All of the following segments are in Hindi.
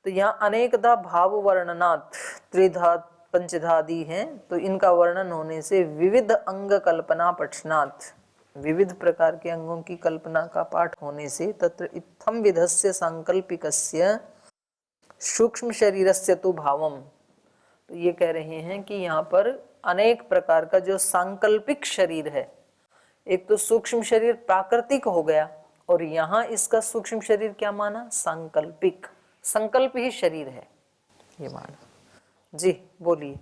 तो यहाँ अनेकधा भाव वर्णनात् त्रिधा पंचधादि हैं, तो इनका वर्णन होने से विविध अंग कल्पना पठनात्, विविध प्रकार के अंगों की कल्पना का पाठ होने से तत्र इत्थम विधस्य सांकल्पिकस्य सूक्ष्म शरीरस्य तु भावम। तो ये कह रहे हैं कि यहाँ पर अनेक प्रकार का जो सांकल्पिक शरीर है, एक तो सूक्ष्म शरीर प्राकृतिक हो गया, और यहाँ इसका सूक्ष्म शरीर क्या माना, सांकल्पिक, संकल्प ही शरीर है ये माना। जी बोलिए।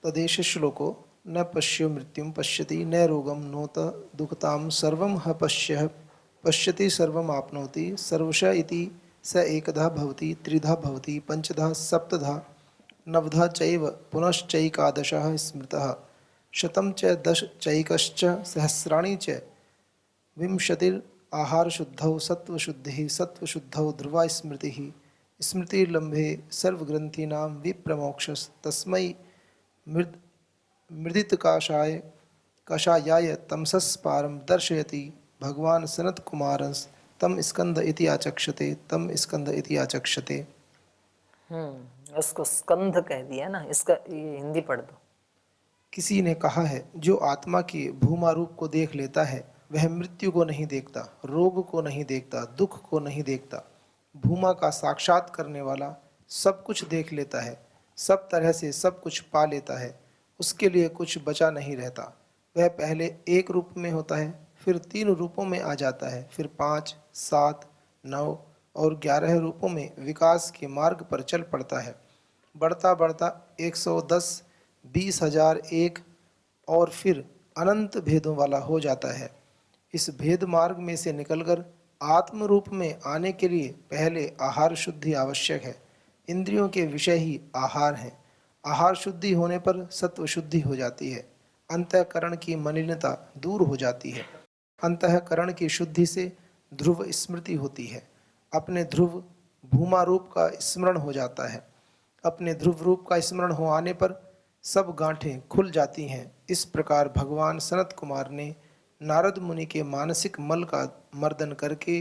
तदेश श्लोको न पश्यो मृत्युम पश्यति न रोगम नोत दुखताम सर्वम ह पश्यति सर्वम आपनोति सर्वश इति स एकधा भवति त्रिधा भवति पंचधा सप्तधा नवधा चैव पुनश्चैकादशः स्मृतः शतं च दश चैकश्च सहस्राणि च विंशतिर् आहार शुद्धौ सत्वशुद्धिः सत्वशुद्धौ ध्रुवा स्मृतिः स्मृतिर्लम्भे सर्वग्रंथीनां विप्रमोक्षस् तस्मै मृदितकाशाय कषायाय तमसस्पारं दर्शयति भगवान सनत कुमारंस तम स्कंद इति आचक्षते तम स्कंद इति आचक्षते। उसको स्कंध कह दिया ना, इसका ये हिंदी पढ़ दो। किसी ने कहा है, जो आत्मा के भूमा रूप को देख लेता है वह मृत्यु को नहीं देखता, रोग को नहीं देखता, दुख को नहीं देखता। भूमा का साक्षात करने वाला सब कुछ देख लेता है, सब तरह से सब कुछ पा लेता है, उसके लिए कुछ बचा नहीं रहता। वह पहले एक रूप में होता है, फिर 3 रूपों में आ जाता है, फिर 5, 7, 9 और 11 रूपों में विकास के मार्ग पर चल पड़ता है। बढ़ता बढ़ता 110, 20,000 एक और फिर अनंत भेदों वाला हो जाता है। इस भेद मार्ग में से निकलकर आत्म रूप में आने के लिए पहले आहार शुद्धि आवश्यक है। इंद्रियों के विषय ही आहार हैं। आहार शुद्धि होने पर सत्व शुद्धि हो जाती है, अंतःकरण की मलिनता दूर हो जाती है। अंतःकरण की शुद्धि से ध्रुव स्मृति होती है, अपने ध्रुव भूमा रूप का स्मरण हो जाता है। अपने ध्रुव रूप का स्मरण हो आने पर सब गांठें खुल जाती हैं। इस प्रकार भगवान सनत कुमार ने नारद मुनि के मानसिक मल का मर्दन करके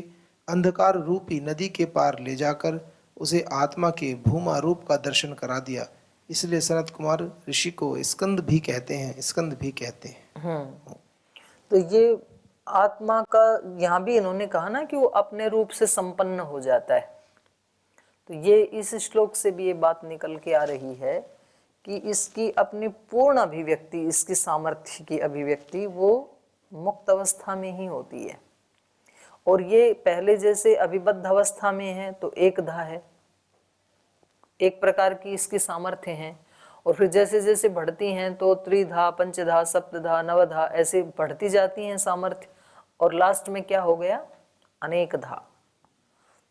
अंधकार रूपी नदी के पार ले जाकर उसे आत्मा के भूमा रूप का दर्शन करा दिया। इसलिए सनत कुमार ऋषि को स्कंद भी कहते हैं, स्कंद भी कहते हैं। तो ये आत्मा का यहाँ भी इन्होंने कहा ना कि वो अपने रूप से संपन्न हो जाता है। तो ये इस श्लोक से भी ये बात निकल के आ रही है कि इसकी अपनी पूर्ण अभिव्यक्ति, इसकी सामर्थ्य की अभिव्यक्ति वो मुक्त अवस्था में ही होती है। और ये पहले जैसे अभिबद्ध अवस्था में है तो एकधा है, एक प्रकार की इसकी सामर्थ्य है, और फिर जैसे जैसे बढ़ती हैं तो त्रिधा, पंचधा, सप्तधा, नवधा ऐसे बढ़ती जाती हैं सामर्थ्य, और लास्ट में क्या हो गया, अनेकधा,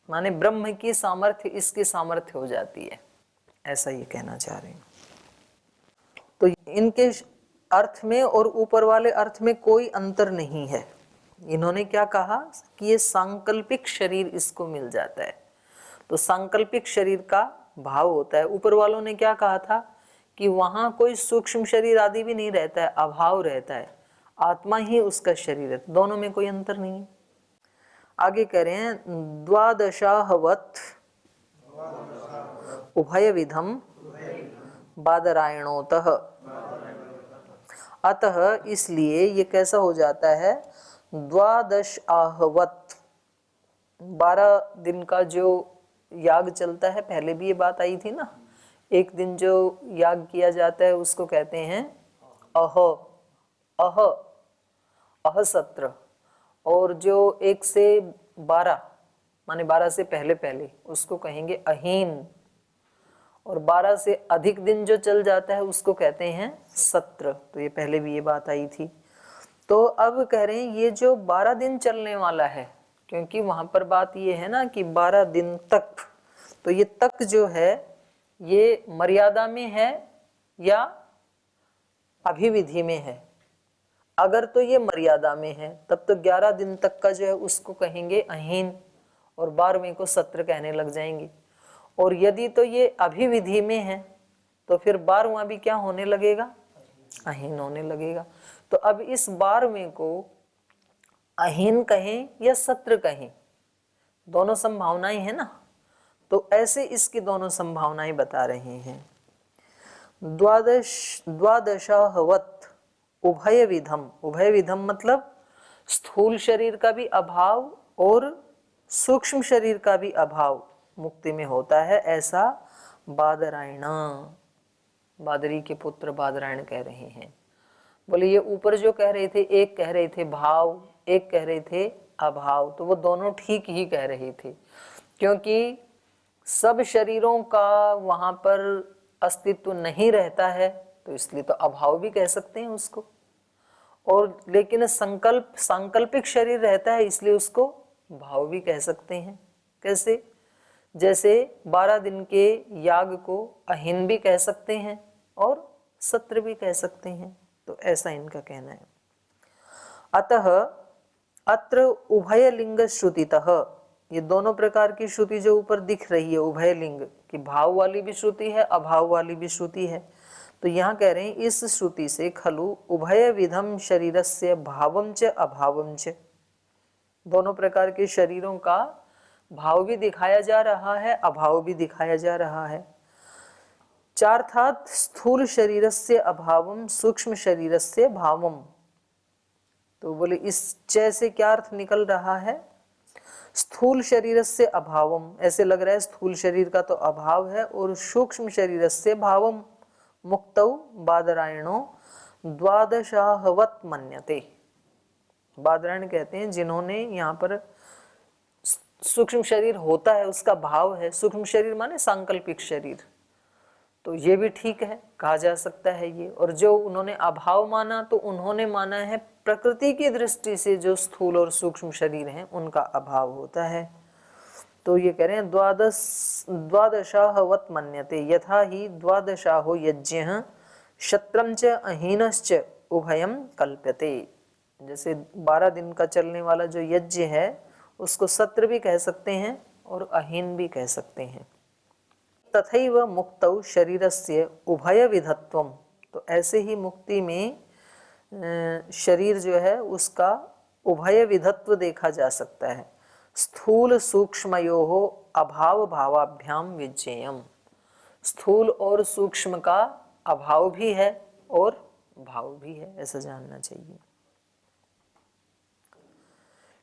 माने ब्रह्म की सामर्थ्य इसकी सामर्थ्य हो जाती है, ऐसा ये कहना चाह रहे हैं। तो इनके अर्थ में और ऊपर वाले अर्थ में कोई अंतर नहीं है। इन्होंने क्या कहा कि ये सांकल्पिक शरीर इसको मिल जाता है, तो सांकल्पिक शरीर का भाव होता है। ऊपर वालों ने क्या कहा था कि वहां कोई सूक्ष्म शरीर आदि भी नहीं रहता है, अभाव रहता है, आत्मा ही उसका शरीर है, दोनों में कोई अंतर नहीं है। आगे कह रहे हैं द्वादशाहवत उभय विधम बादरायणोतः, अतः इसलिए ये कैसा हो जाता है, द्वादश आहवत, 12 दिन का जो याग चलता है, पहले भी ये बात आई थी ना, एक दिन जो याग किया जाता है उसको कहते हैं अह अह अह सत्र, और जो 1 से 12 माने 12 से पहले पहले उसको कहेंगे अहीन, और 12 से अधिक दिन जो चल जाता है उसको कहते हैं सत्र। तो ये पहले भी ये बात आई थी। तो अब कह रहे हैं ये जो 12 दिन चलने वाला है, क्योंकि वहां पर बात ये है ना कि 12 दिन तक, तो ये तक जो है ये मर्यादा में है या अभिविधि में है। अगर तो ये मर्यादा में है तब तो 11 दिन तक का जो है उसको कहेंगे अहीन, और 12वें को सत्र कहने लग जाएंगे। और यदि तो ये अभिविधि में है तो फिर 12वां भी क्या होने लगेगा, अहीन होने लगेगा। तो अब इस 12वें को अहीन कहें या सत्र कहें, दोनों संभावनाएं है ना। तो ऐसे इसकी दोनों संभावनाएं बता रहे हैं। द्वादशाहवत उभय विधम, उभय विधम मतलब स्थूल शरीर का भी अभाव और सूक्ष्म शरीर का भी अभाव मुक्ति में होता है, ऐसा बादरायण, बादरी के पुत्र बादरायण कह रहे हैं। बोले ये ऊपर जो कह रहे थे, एक कह रहे थे भाव, एक कह रहे थे अभाव, तो वो दोनों ठीक ही कह रहे थे, क्योंकि सब शरीरों का वहां पर अस्तित्व नहीं रहता है, तो इसलिए तो अभाव भी कह सकते हैं उसको। और लेकिन सांकल्पिक शरीर रहता है, इसलिए उसको भाव भी कह सकते हैं। कैसे? जैसे 12 दिन के याग को अहीन भी कह सकते हैं और सत्र भी कह सकते हैं, तो ऐसा इनका कहना है। अतः अत्र उभय लिंग श्रुतितः, ये दोनों प्रकार की श्रुति जो ऊपर दिख रही है उभय लिंग की, भाव वाली भी श्रुति है, अभाव वाली भी श्रुति है, तो यहाँ कह रहे हैं इस श्रुति से खलु उभय विधम शरीरस्य भावम च अभावम च, दोनों प्रकार के शरीरों का भाव भी दिखाया जा रहा है, अभाव भी दिखाया जा रहा है। चार्थात स्थूल शरीरस्य अभावम सूक्ष्म शरीरस्य भावम, तो बोले इस च से क्या अर्थ निकल रहा है? स्थूल शरीरस्य अभावम, ऐसे लग रहा है स्थूल शरीर का तो अभाव है, और सूक्ष्म शरीरस्य भावम मुक्तौ बादरायणो द्वादशाहवत मन्यते। बादरायण कहते हैं जिन्होंने यहाँ पर सूक्ष्म शरीर होता है उसका भाव है, सूक्ष्म शरीर माने सांकल्पिक शरीर, तो ये भी ठीक है, कहा जा सकता है ये। और जो उन्होंने अभाव माना, तो उन्होंने माना है प्रकृति की दृष्टि से जो स्थूल और सूक्ष्म शरीर हैं उनका अभाव होता है। तो ये कह रहे हैं द्वादशाहवत मन्यते यथा ही द्वादशाहो यज्ञ शत्रम च अहीनश्च उभयम कल्प्यते, जैसे 12 दिन का चलने वाला जो यज्ञ है उसको सत्र भी कह सकते हैं और अहीन भी कह सकते हैं। तथैव मुक्तौ शरीरस्य उभय विधत्वम, तो ऐसे ही मुक्ति में शरीर जो है उसका उभय विधत्व देखा जा सकता है। स्थूल सूक्ष्मयोः अभाव भावाभ्याम विज्ञेयम, स्थूल और सूक्ष्म का अभाव भी है और भाव भी है, ऐसा जानना चाहिए।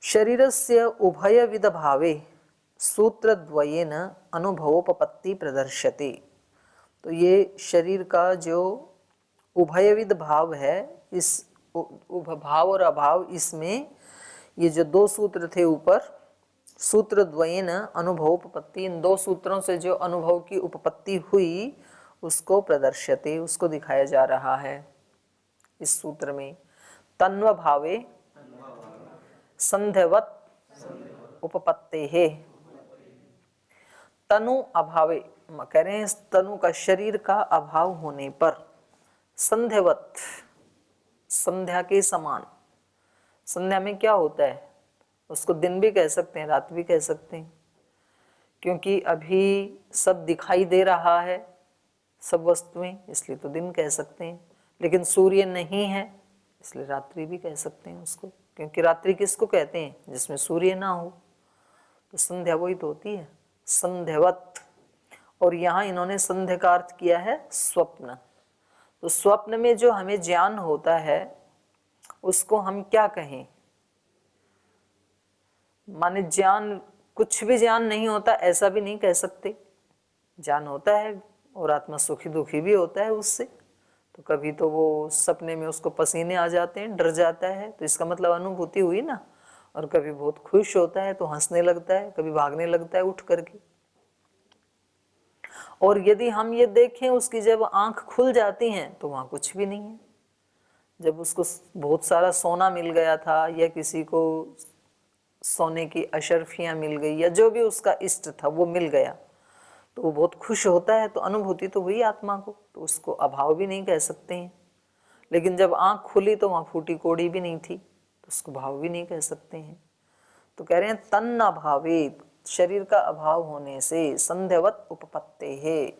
शरीरस्य उभयविध भावे सूत्रद्वयेन अनुभवोपपत्ति प्रदर्श्यते, तो ये शरीर का जो उभयविध भाव है, इस भाव और अभाव, इसमें ये जो 2 सूत्र थे ऊपर, सूत्रद्वयेन अनुभवोपपत्ति, इन 2 सूत्रों से जो अनुभव की उपपत्ति हुई उसको प्रदर्श्यते, उसको दिखाया जा रहा है इस सूत्र में। तन्व भावे संध्यवत उपपत्तेः, तनु अभावे, कह रहे हैं तनु का, शरीर का अभाव होने पर, संध्यवत, संध्या के समान। संध्या में क्या होता है? उसको दिन भी कह सकते हैं, रात भी कह सकते हैं, क्योंकि अभी सब दिखाई दे रहा है, सब वस्तुएं, इसलिए तो दिन कह सकते हैं। लेकिन सूर्य नहीं है इसलिए रात्रि भी कह सकते हैं उसको, क्योंकि रात्रि किसको कहते हैं? जिसमें सूर्य ना हो। तो संध्या वही तो होती है, संध्यवत। और यहाँ इन्होंने संध्या का अर्थ किया है स्वप्न। तो स्वप्न में जो हमें ज्ञान होता है उसको हम क्या कहें? माने ज्ञान, कुछ भी ज्ञान नहीं होता ऐसा भी नहीं कह सकते, ज्ञान होता है और आत्मा सुखी दुखी भी होता है उससे। तो कभी तो वो सपने में उसको पसीने आ जाते हैं, डर जाता है, तो इसका मतलब अनुभूति हुई ना। और कभी बहुत खुश होता है तो हंसने लगता है, कभी भागने लगता है उठ करके। और यदि हम ये देखें उसकी जब आंख खुल जाती हैं तो वहां कुछ भी नहीं है। जब उसको बहुत सारा सोना मिल गया था, या किसी को सोने की अशर्फियां मिल गई, या जो भी उसका इष्ट था वो मिल गया, तो वो बहुत खुश होता है, तो अनुभूति तो हुई आत्मा को, तो उसको अभाव भी नहीं कह सकते हैं। लेकिन जब आंख खुली तो वहां फूटी कोड़ी भी नहीं थी, तो उसको भाव भी नहीं कह सकते हैं। तो कह रहे हैं तन्न अभावे, शरीर का अभाव होने से, संध्यवत उपपत्ते है,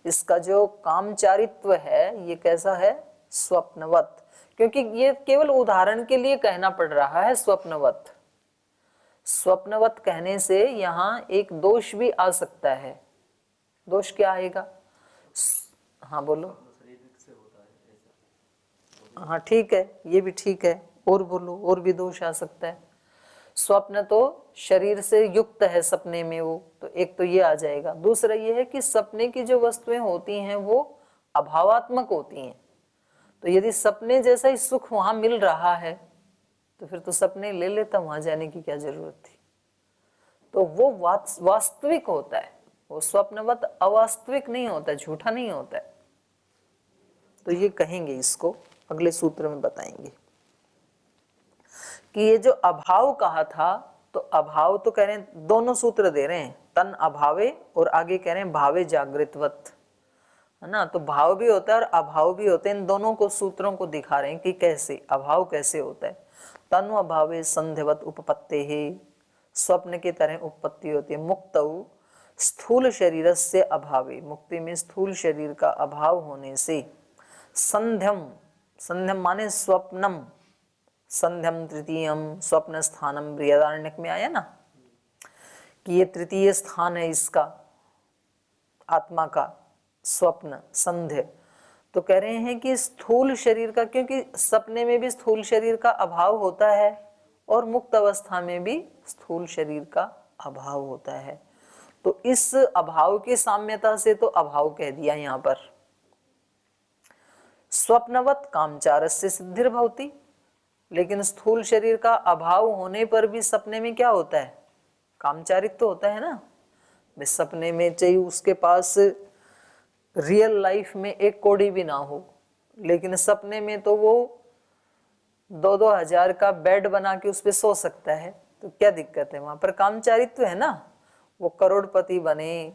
इसका जो कामचारित्व है ये कैसा है? स्वप्नवत। क्योंकि ये केवल उदाहरण के लिए कहना पड़ रहा है स्वप्नवत। स्वप्नवत कहने से यहाँ एक दोष भी आ सकता है। दोष क्या आएगा? हाँ बोलो। हाँ ठीक है, ये भी ठीक है, और बोलो, और भी दोष आ सकता है। स्वप्न तो शरीर से युक्त है सपने में वो, तो एक तो ये आ जाएगा। दूसरा ये है कि सपने की जो वस्तुएं होती हैं वो अभावात्मक होती हैं। तो यदि सपने जैसा ही सुख वहां मिल रहा है तो फिर तो सपने ले लेता, वहां जाने की क्या जरूरत थी। तो वो वास्तविक होता है, वो स्वप्नवत अवास्तविक नहीं होता है, झूठा नहीं होता है। तो ये कहेंगे, इसको अगले सूत्र में बताएंगे कि ये जो अभाव कहा था, तो अभाव तो कह रहे हैं, दोनों सूत्र दे रहे हैं, तन अभावे और आगे कह रहे हैं भावे जागृतवत, है ना। तो भाव भी होता है और अभाव भी होते हैं। इन दोनों को सूत्रों को दिखा रहे हैं कि कैसे अभाव कैसे होता है। तनु अभावे संध्यवत उपपत्ते है, स्वप्न की तरह उपपत्ति होती है। मुक्तौ स्थूल शरीर से अभावे, मुक्ति में स्थूल शरीर का अभाव होने से संध्यम, संध्यम माने स्वप्नम, संध्यम तृतीयम स्वप्न स्थानम, बृहदारण्यक में आया ना कि ये तृतीय स्थान है इसका, आत्मा का, स्वप्न संध्य। तो कह रहे हैं कि स्थूल शरीर का, क्योंकि सपने में भी स्थूल शरीर का अभाव होता है और मुक्त अवस्था में भी स्थूल शरीर का अभाव होता है। तो इस अभाव की साम्यता से तो अभाव कह दिया यहाँ पर। स्वप्नवत कामचारस्य सिद्धिर्भवति, लेकिन स्थूल शरीर का अभाव होने पर भी सपने में क्या होता है? कामचारित्व तो होता है ना। सपने में चाहिए उसके पास रियल लाइफ में एक कौड़ी भी ना हो, लेकिन सपने में तो वो 2-2 हजार का बेड बना के उस पे सो सकता है। तो क्या दिक्कत है? वहां पर कामचारित्व है ना। वो करोड़पति बने,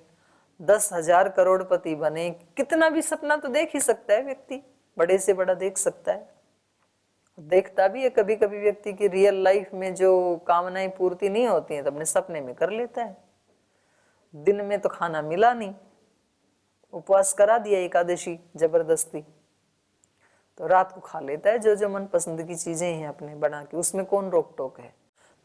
10,000 करोड़पति बने, कितना भी सपना तो देख ही सकता है व्यक्ति, बड़े से बड़ा देख सकता है। देखता भी है कभी कभी व्यक्ति की रियल लाइफ में जो कामनाएं पूर्ति नहीं होती हैं तो अपने सपने में कर लेता है। दिन में तो खाना मिला नहीं, उपवास करा दिया एकादशी जबरदस्ती, तो रात को खा लेता है जो जो मन पसंद की चीजें हैं अपने बना के, उसमें कौन रोक टोक है।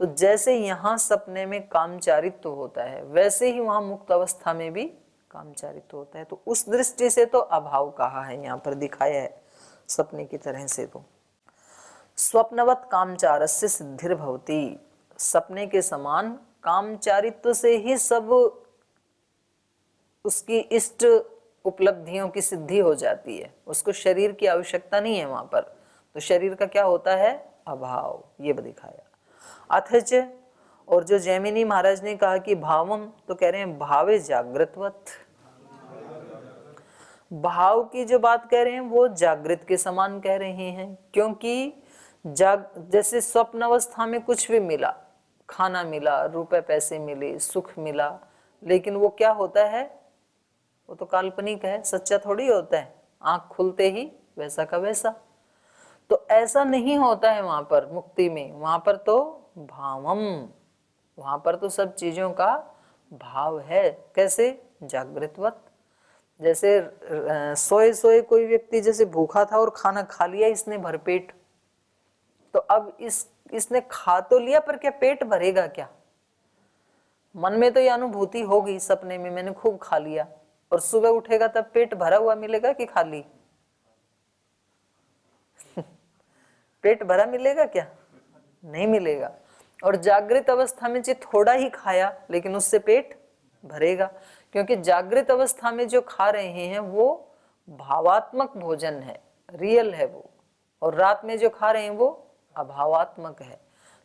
तो जैसे यहाँ सपने में कामचारित्व होता है, वैसे ही वहां मुक्त अवस्था में भी कामचारित्व होता है। तो उस दृष्टि से तो अभाव कहा है, यहाँ पर दिखाया है सपने की तरह से। तो स्वप्नवत कामचारस्य सिद्धिर्भवति, सपने के समान कामचारित्व से ही सब उसकी इष्ट उपलब्धियों की सिद्धि हो जाती है। उसको शरीर की आवश्यकता नहीं है वहां पर। तो शरीर का क्या होता है? अभाव, ये दिखाया। अथच, और जो जैमिनी महाराज ने कहा कि भावम, तो कह रहे हैं भावे जागृतवत, भाव की जो बात कह रहे हैं वो जागृत के समान कह रहे हैं। क्योंकि जैसे स्वप्न अवस्था में कुछ भी मिला, खाना मिला, रुपए पैसे मिले, सुख मिला, लेकिन वो क्या होता है? वो तो काल्पनिक है, सच्चा थोड़ी होता है। आंख खुलते ही वैसा का वैसा। तो ऐसा नहीं होता है वहां पर मुक्ति में। वहां पर तो भावम, वहां पर तो सब चीजों का भाव है। कैसे? जागृतवत। जैसे सोए सोए कोई व्यक्ति जैसे भूखा था और खाना खा लिया इसने भरपेट, तो अब इसने खा तो लिया पर क्या पेट भरेगा क्या? मन में तो ये अनुभूति होगी सपने में, मैंने खूब खा लिया, और सुबह उठेगा तब पेट भरा हुआ मिलेगा कि खाली? पेट भरा मिलेगा क्या? नहीं मिलेगा। और जागृत अवस्था में जो थोड़ा ही खाया लेकिन उससे पेट भरेगा, क्योंकि जागृत अवस्था में जो खा रहे हैं वो भावात्मक भोजन है, रियल है वो, और रात में जो खा रहे हैं वो अभावात्मक है।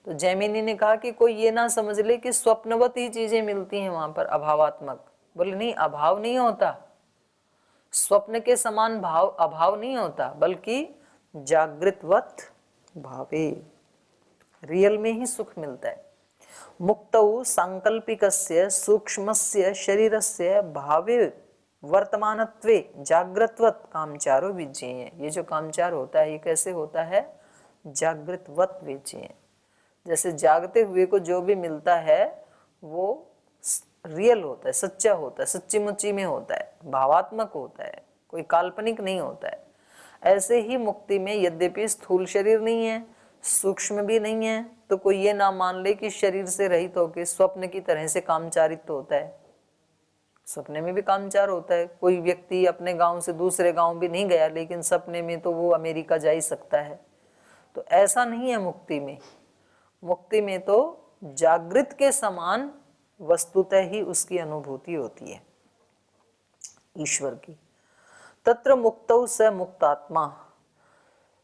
तो जैमिनी ने कहा कि कोई ये ना समझ ले कि स्वप्नवत ही चीजें मिलती हैं वहां पर अभावात्मक। बोले नहीं, अभाव नहीं होता, स्वप्न के समान भाव अभाव नहीं होता, बल्कि जागृतवत भावे, रियल में ही सुख मिलता है। मुक्तौ सांकल्पिकस्य सूक्ष्मस्य शरीरस्य भावे वर्तमानत्वे जागृतवत कामचारो विज्ञेय। ये जो कामचार होता है ये कैसे होता है? जागृतवत विज्ञेय। जैसे जागते हुए को जो भी मिलता है वो रियल होता है, सच्चा होता है, सच्ची मुच्ची में होता है, भावात्मक होता है, कोई काल्पनिक नहीं होता है। ऐसे ही मुक्ति में यद्यपि स्थूल शरीर नहीं है, सूक्ष्म भी नहीं है, तो कोई ये ना मान ले कि शरीर से रहित होकर स्वप्न की तरह से कामचारित्व होता है। सपने में भी कामचार होता है। कोई व्यक्ति अपने गांव से दूसरे गांव भी नहीं गया, लेकिन सपने में तो वो अमेरिका जा ही सकता है। तो ऐसा नहीं है मुक्ति में। मुक्ति में तो जागृत के समान वस्तुतः ही उसकी अनुभूति होती है ईश्वर की। तत्र मुक्तौ स मुक्तात्मा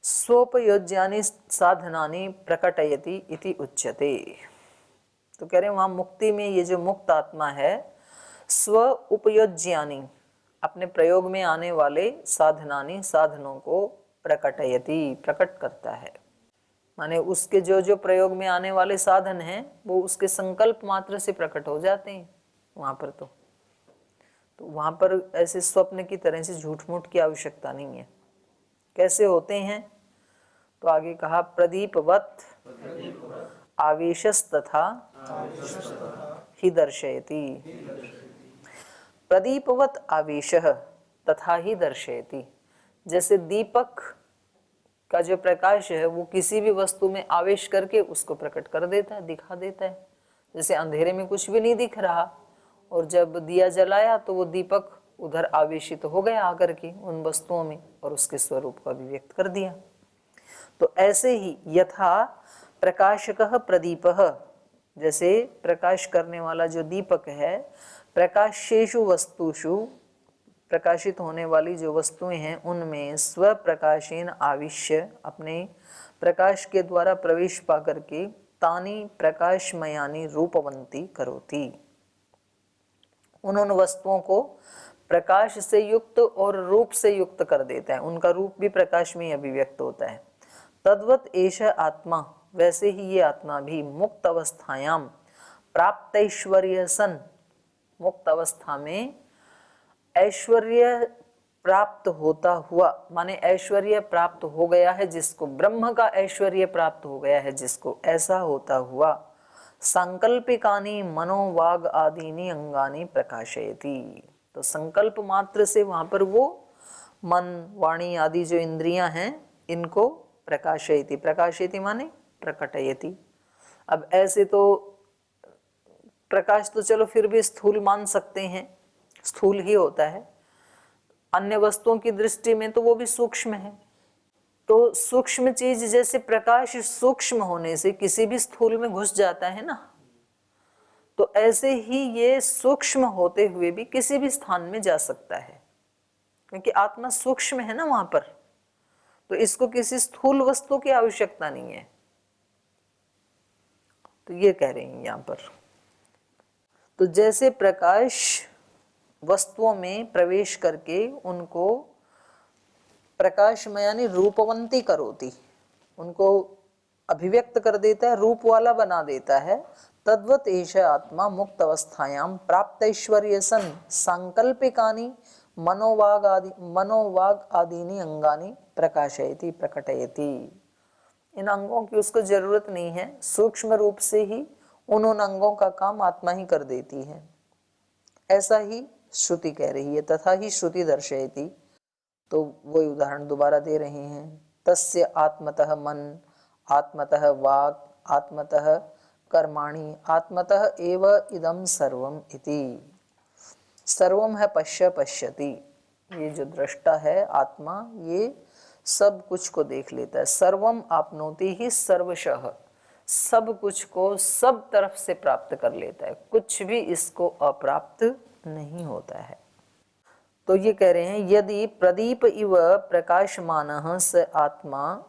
स्वोपयोज्यानि साधनानि प्रकटयति इति उच्यते। तो कह रहे हैं वहां मुक्ति में ये जो मुक्त आत्मा है, स्व उपयोज्यानि, अपने प्रयोग में आने वाले साधनानि, साधनों को प्रकटयति, प्रकट करता है। माने उसके जो जो प्रयोग में आने वाले साधन हैं वो उसके संकल्प मात्र से प्रकट हो जाते हैं वहां पर। तो वहां पर ऐसे स्वप्न की तरह से झूठ मूठ की आवश्यकता नहीं है। कैसे होते हैं? तो आगे कहा प्रदीपवत आवेशस्तथा ही दर्शयति। प्रदीपवत आवेशः तथा ही दर्शयति। जैसे दीपक का जो प्रकाश है वो किसी भी वस्तु में आवेश करके उसको प्रकट कर देता है, दिखा देता है। जैसे अंधेरे में कुछ भी नहीं दिख रहा और जब दिया जलाया तो वो दीपक उधर आवेशित हो गया आकर के उन वस्तुओं में और उसके स्वरूप को अभिव्यक्त कर दिया। तो ऐसे ही यथा प्रकाशकः प्रदीपः, जैसे प्रकाश करने वाला जो दीपक है, प्रकाशेषु वस्तुषु, प्रकाशित होने वाली जो वस्तुएं हैं उनमें स्व प्रकाशेन आविश्य, अपने प्रकाश के द्वारा प्रवेश पा करके तानि प्रकाशमयानि रूपवंती करोति, उन वस्तुओं को प्रकाश से युक्त और रूप से युक्त कर देता है। उनका रूप भी प्रकाश में ही अभिव्यक्त होता है। तद्वत एष आत्मा, वैसे ही ये आत्मा भी मुक्त अवस्थायाम प्राप्त ऐश्वर्य सन, मुक्त अवस्था में ऐश्वर्य प्राप्त होता हुआ, माने ऐश्वर्य प्राप्त हो गया है जिसको, ब्रह्म का ऐश्वर्य प्राप्त हो गया है जिसको, ऐसा होता हुआ संकल्पिकानि मनोवाग आदीनि अंगानि प्रकाशयति। तो संकल्प मात्र से वहां पर वो मन वाणी आदि जो इंद्रियां हैं इनको प्रकाशयति, प्रकाशयति माने प्रकटयति। अब ऐसे तो प्रकाश तो चलो फिर भी स्थूल मान सकते हैं, स्थूल ही होता है। अन्य वस्तुओं की दृष्टि में तो वो भी सूक्ष्म है। तो सूक्ष्म चीज जैसे प्रकाश सूक्ष्म होने से किसी भी स्थूल में घुस जाता है ना, तो ऐसे ही ये सूक्ष्म होते हुए भी किसी भी स्थान में जा सकता है, क्योंकि आत्मा सूक्ष्म है ना वहां पर। तो इसको किसी स्थूल वस्तु की आवश्यकता नहीं है। तो ये कह रहे हैं यहां पर। तो जैसे प्रकाश वस्तुओं में प्रवेश करके उनको प्रकाशमय यानी रूपवंती करोति, उनको अभिव्यक्त कर देता है, रूप वाला बना देता है। तद्वत एष आत्मा मुक्त अवस्थायाम प्राप्त ऐश्वर्य सन सांकल्पिकानि मनोवाग आदीनि अंगानि प्रकाशयति प्रकटयति। इन अंगों की उसको जरूरत नहीं है, सूक्ष्म रूप से ही उन अंगों का काम आत्मा ही कर देती है। ऐसा ही श्रुति कह रही है, तथा ही श्रुति दर्शयति। तो वही उदाहरण दोबारा दे रहे हैं। तस्य आत्मतः मन, आत्मतः वाक्, आत्मतः कर्माणि, आत्मतः एव इदं सर्वम इति। सर्वम है पश्य पश्यति, ये जो दृष्टा है आत्मा, ये सब कुछ को देख लेता है। सर्वम आपनोति ही सर्वशः, सब कुछ को सब तरफ से प्राप्त कर लेता है, कुछ भी इसको अप्राप्त नहीं होता है। तो ये कह रहे हैं यदि प्रदीप इव प्रकाशमानः स आत्मा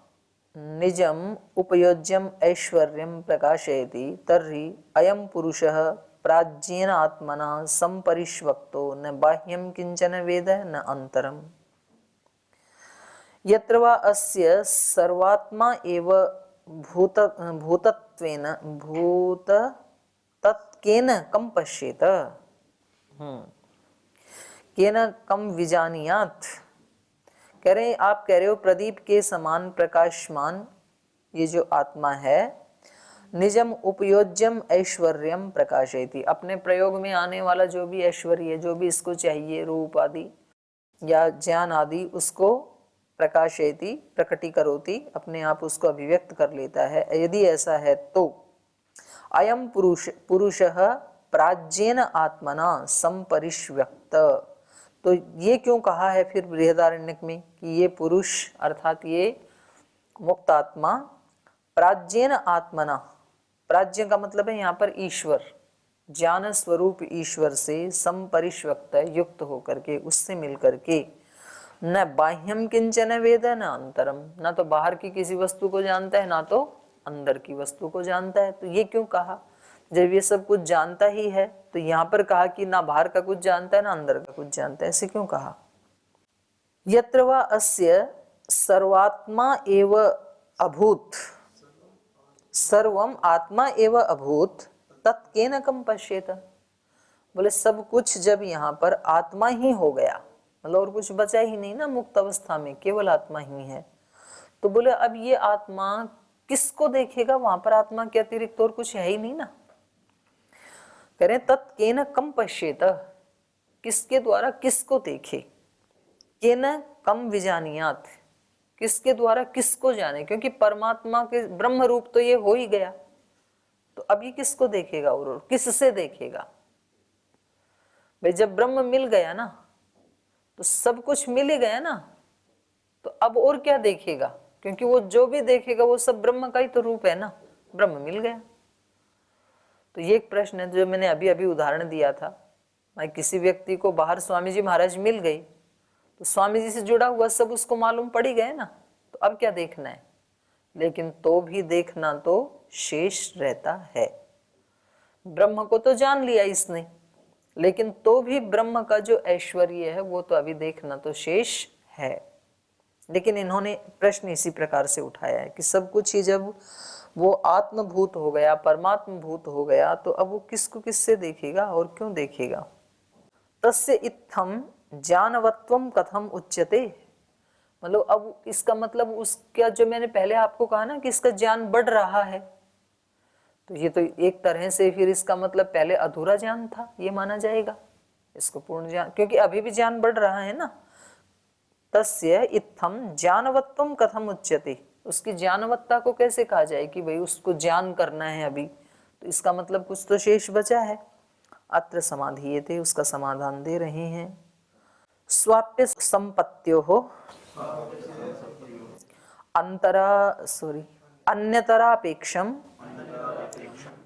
निजम उपयोज्यम ऐश्वर्यम प्रकाशयति तर्हि अयम पुरुषः प्राज्ञेन आत्मना संपरिष्वक्तो न बाह्यम किंचन वेद न अंतरम। यत्र वा अस्य सर्वात्मा एव भूतत्वेन केन कम पश्येत, केन कम विजानियात। कह रहे आप कह रहे हो प्रदीप के समान प्रकाशमान ये जो आत्मा है, निजम उपयोज्यम ऐश्वर्यम प्रकाशयति, अपने प्रयोग में आने वाला जो भी ऐश्वर्य, जो भी इसको चाहिए, रूप आदि या ज्ञान आदि, उसको प्रकाशयति प्रकटीकरोति, अपने आप उसको अभिव्यक्त कर लेता है। यदि ऐसा है तो अयम पुरुषः प्राज्येन आत्मना संपरिष्व्यक्त। तो ये क्यों कहा है फिर बृहदारण्यक में कि ये पुरुष अर्थात ये मुक्त आत्मा प्राज्येन आत्मना, प्राज्य का मतलब है यहाँ पर ईश्वर, ज्ञान स्वरूप ईश्वर से संपरिष्वक्त युक्त होकर के, उससे मिलकर के न बाह्यम किंचन वेद न अंतरम, ना तो बाहर की किसी वस्तु को जानता है ना तो अंदर की वस्तु को जानता है। तो ये क्यों कहा, जब ये सब कुछ जानता ही है तो यहाँ पर कहा कि ना बाहर का कुछ जानता है ना अंदर का कुछ जानता है, ऐसे क्यों कहा। यत्र वा अस्य सर्वात्मा एव अभूत, सर्वम आत्मा एव अभूत तत्केन कम पश्येत। बोले सब कुछ जब यहाँ पर आत्मा ही हो गया, मतलब और कुछ बचा ही नहीं ना, मुक्त अवस्था में केवल आत्मा ही है, तो बोले अब ये आत्मा किसको देखेगा, वहां पर आत्मा के अतिरिक्त और कुछ है ही नहीं ना। करें तत्केन कम पश्येत, किसके द्वारा किसको देखे, केन कम विजानियात, किसके द्वारा किसको जाने, क्योंकि परमात्मा के ब्रह्म रूप तो ये हो ही गया, तो अब ये किसको देखेगा और किससे देखेगा। भाई जब ब्रह्म मिल गया ना तो सब कुछ मिल ही गया ना, तो अब और क्या देखेगा, क्योंकि वो जो भी देखेगा वो सब ब्रह्म का ही तो रूप है ना, ब्रह्म मिल गया। तो ये एक प्रश्न है जो मैंने अभी अभी उदाहरण दिया था। मैं किसी व्यक्ति को बाहर स्वामी जी महाराज मिल गई तो स्वामी जी से जुड़ा हुआ सब उसको मालूम पड़ ही गए ना, तो अब क्या देखना है, लेकिन तो भी देखना तो शेष रहता है। ब्रह्म को तो जान लिया इसने, लेकिन तो भी ब्रह्म का जो ऐश्वर्य है वो तो अभी देखना तो शेष है। लेकिन इन्होंने प्रश्न इसी प्रकार से उठाया है कि सब कुछ ही जब वो आत्मभूत हो गया, परमात्म भूत हो गया, तो अब वो किसको किससे देखेगा और क्यों देखेगा। तस्य इत्थम ज्ञानवत्वम कथम उच्यते, मतलब अब इसका मतलब उसका जो मैंने पहले आपको कहा ना कि इसका ज्ञान बढ़ रहा है, तो ये तो एक तरह से फिर इसका मतलब पहले अधूरा ज्ञान था ये माना जाएगा, इसको पूर्ण ज्ञान, क्योंकि अभी भी ज्ञान बढ़ रहा है ना। तस्य इत्थम ज्ञानवत्वम कथम उच्यते, उसकी ज्ञानवत्ता को कैसे कहा जाए कि भाई उसको ज्ञान करना है अभी, तो इसका मतलब कुछ तो शेष बचा है। अत्र समाधीयते, उसका समाधान दे रहे हैं। स्वाप्य संपत्त्योः अन्यतरापेक्षम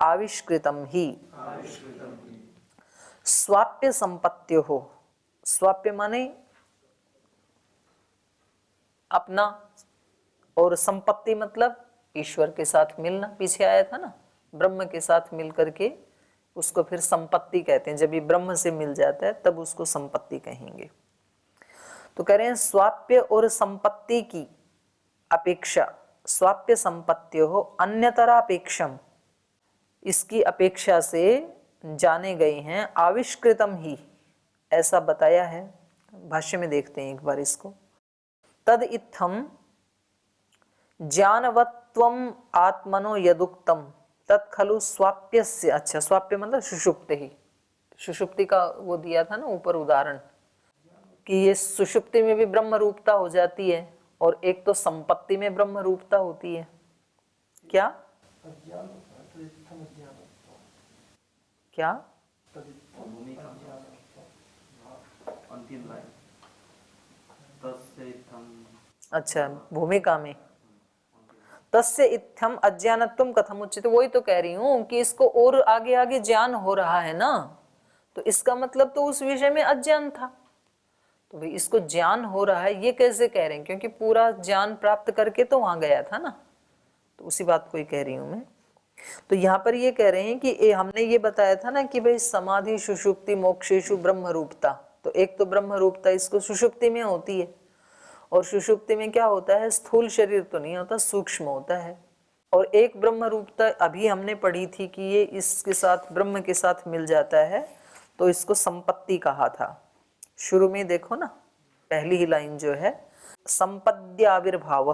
आविष्कृतम ही। स्वाप्य संपत्त्योः, स्वाप्य माने अपना, और संपत्ति मतलब ईश्वर के साथ मिलना, पीछे आया था ना, ब्रह्म के साथ मिल करके उसको फिर संपत्ति कहते हैं। जब ये ब्रह्म से मिल जाता है तब उसको संपत्ति कहेंगे। तो कह रहे हैं स्वाप्य और संपत्ति की अपेक्षा, स्वाप्य संपत्तियों हो अन्यतरापेक्षम, इसकी अपेक्षा से जाने गए हैं, आविष्कृतम ही, ऐसा बताया है। भाष्य में देखते हैं एक बार इसको। तद इत्थम ज्ञानवत्वम आत्मनो यदुक्तम तत्खलु स्वाप्यस्य, अच्छा स्वाप्य मतलब सुषुप्ति ही, सुषुप्ति का वो दिया था ना ऊपर उदाहरण कि ये सुषुप्ति में भी ब्रह्म रूपता हो जाती है और एक तो संपत्ति में ब्रह्म रूपता होती है। क्या क्या अच्छा भूमिका में तस्य इत्थम अज्ञानत्वम कथम उच्यते, वही तो कह रही हूं कि इसको और आगे आगे ज्ञान हो रहा है ना, तो इसका मतलब तो उस विषय में अज्ञान था, तो भाई इसको ज्ञान हो रहा है ये कैसे कह रहे हैं, क्योंकि पूरा ज्ञान प्राप्त करके तो वहां गया था ना, तो उसी बात को ही कह रही हूं मैं। तो यहाँ पर ये कह रहे हैं कि हमने ये बताया था ना कि भाई समाधि सुषुप्ति मोक्षेषु ब्रह्म रूपता, तो एक तो ब्रह्म रूपता इसको सुषुप्ति में होती है, और सुषुप्ति में क्या होता है, स्थूल शरीर तो नहीं होता, सूक्ष्म होता है। और एक ब्रह्म रूपता अभी हमने पढ़ी थी कि ये इसके साथ ब्रह्म के साथ मिल जाता है, तो इसको संपत्ति कहा था। शुरू में देखो ना, पहली ही लाइन जो है संपद्याविर्भाव,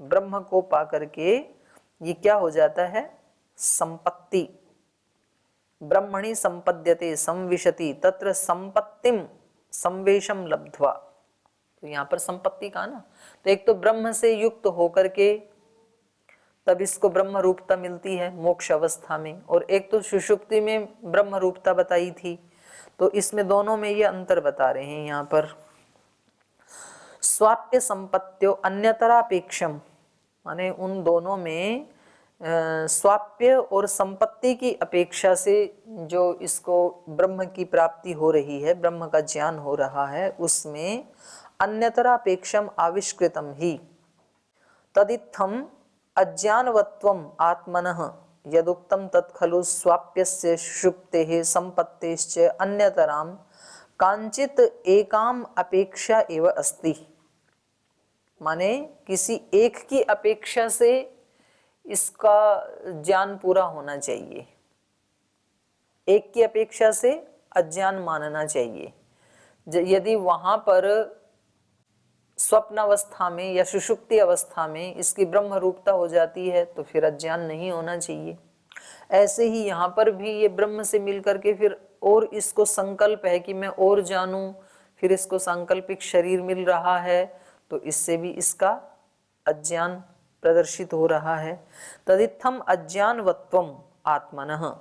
ब्रह्म को पा करके ये क्या हो जाता है, संपत्ति। ब्रह्मणि संपद्यते संविशति तत्र संपत्तिम संवेशम लब्ध्वा, तो यहाँ पर संपत्ति का ना, तो एक तो ब्रह्म से युक्त होकर के तब इसको ब्रह्म रूपता मिलती है मोक्ष अवस्था में, और एक तो सुषुप्ति में ब्रह्म रूपता बताई थी। तो इसमें दोनों में ये अंतर बता रहे हैं यहाँ पर। स्वाप्य संपत्त्यो अन्यतरापेक्षम, माने उन दोनों में स्वाप्य और संपत्ति की अपेक्षा से जो इसको ब्रह्म की प्राप्ति हो रही है, ब्रह्म का ज्ञान हो रहा है, उसमें अन्यतरापेक्षम आविष्कृतम ही तदित्थम अज्ञानवत्वम आत्मनः यदुक्तम तत्खलु स्वाप्यस्य सुषुप्तेः संपत्तेश्च अन्यतराम कांचित एकाम अपेक्षा एव अस्ति, माने किसी एक की अपेक्षा से इसका ज्ञान पूरा होना चाहिए, एक की अपेक्षा से अज्ञान मानना चाहिए। यदि वहां पर स्वप्न अवस्था में या सुषुप्ति अवस्था में इसकी ब्रह्म रूपता हो जाती है तो फिर अज्ञान नहीं होना चाहिए। ऐसे ही यहाँ पर भी ये ब्रह्म से मिलकर के फिर और इसको संकल्प है कि मैं और जानूं, फिर इसको सांकल्पिक शरीर मिल रहा है, तो इससे भी इसका अज्ञान प्रदर्शित हो रहा है। तदित्थम अज्ञानवत्वम आत्मनः,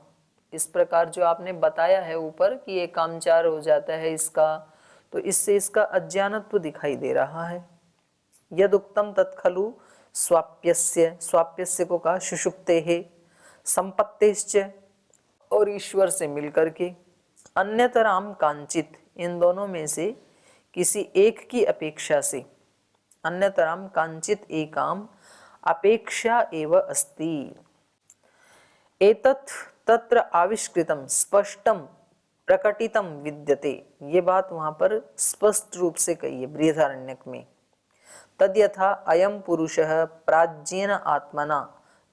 इस प्रकार जो आपने बताया है ऊपर कि ये कामचार हो जाता है इसका, तो इससे इसका अज्ञानत्व दिखाई दे रहा है। यदुक्तम तत्खलु स्वाप्यस्य, स्वाप्यस्य को कहा सुषुप्तेः, संपत्तेश्च और ईश्वर से मिलकर के, अन्यतराम कांचित, इन दोनों में से किसी एक की अपेक्षा से, अन्यतराम कांचित एकाम अपेक्षा एव अस्ति। एतत् तत्र आविष्कृतम स्पष्टम प्रकटितम विद्यते, ये बात वहां पर स्पष्ट रूप से कही है बृहदारण्यक में। तद्यथा अयम पुरुषः प्राज्ञेन आत्मना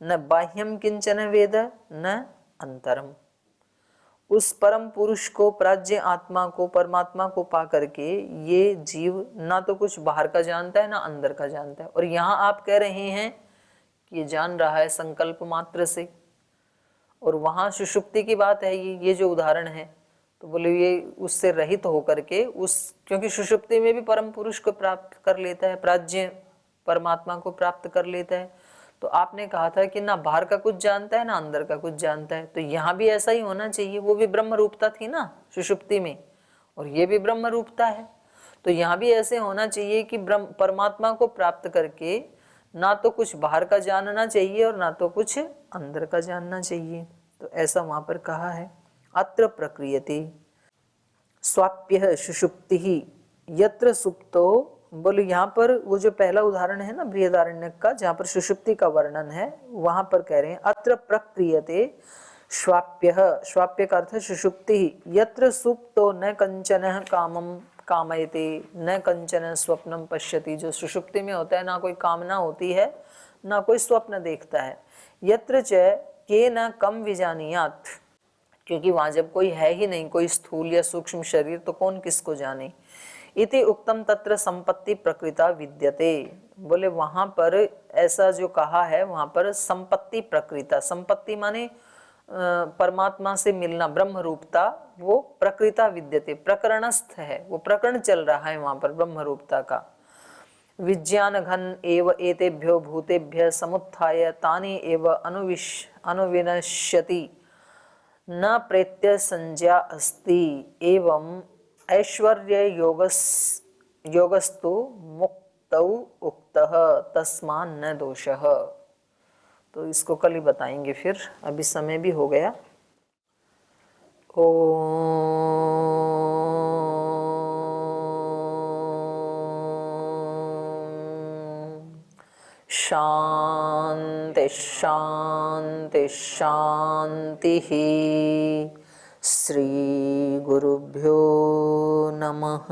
न बाह्यम किंचन वेद न अंतरम, उस परम पुरुष को, प्राज्ञ आत्मा को, परमात्मा को पा करके ये जीव ना तो कुछ बाहर का जानता है ना अंदर का जानता है। और यहाँ आप कह रहे हैं कि ये जान रहा है संकल्प मात्र से, और वहां सुषुप्ति की बात है, ये जो उदाहरण है, तो बोले ये उससे रहित होकर के क्योंकि सुषुप्ति में भी परम पुरुष को प्राप्त कर लेता है, प्राज्ञ परमात्मा को प्राप्त कर लेता है। तो आपने कहा था कि ना बाहर का कुछ जानता है ना अंदर का कुछ जानता है, तो यहाँ भी ऐसा ही होना चाहिए। वो भी ब्रह्म रूपता थी ना सुषुप्ति में, और ये भी ब्रह्म रूपता है, तो यहाँ भी ऐसे होना चाहिए कि परमात्मा को प्राप्त करके ना तो कुछ बाहर का जानना चाहिए और ना तो कुछ अंदर का जानना चाहिए। तो ऐसा वहां पर कहा है। अत्र प्रक्रियते स्वाप्यः सुषुप्तिः यत्र सुप्तो, बोले यहाँ पर वो जो पहला उदाहरण है ना बृहदारण्यक का, जहाँ पर सुषुप्ति का वर्णन है, वहां पर कह रहे हैं अत्र प्रक्रियते स्वाप्यः, स्वाप्य का अर्थ सुषुप्तिः, यत्र सुप्तो न कंचन कामम कामयते न कंचन स्वप्नम पश्यति, जो सुषुप्ति में होता है ना कोई कामना होती है ना कोई स्वप्न देखता है। यत्र च के न कम विजानियात, क्योंकि वहां जब कोई है ही नहीं, कोई स्थूल या सूक्ष्म शरीर, तो कौन किसको जाने। इति उक्तम तत्र संपत्ति प्रकृता विद्यते, बोले वहां पर ऐसा जो कहा है वहां पर संपत्ति प्रकृता, संपत्ति माने परमात्मा से मिलना, ब्रह्म रूपता, वो प्रकृता विद्यते, प्रकरणस्थ है, वो प्रकरण चल रहा है वहां पर ब्रह्म रूपता का। विज्ञान घन एव एतेभ्यो भूतेभ्य समुत्थाय तानि एव अनुविनश्यति न प्रेत्य संज्ञा अस्ति एवं ऐश्वर्य योगस्तु मुक्तौ उक्तः तस्मान् न दोषः। तो इसको कल ही बताएंगे, फिर अभी समय भी हो गया। शांति शांति शांति। श्री गुरुभ्यो नमः।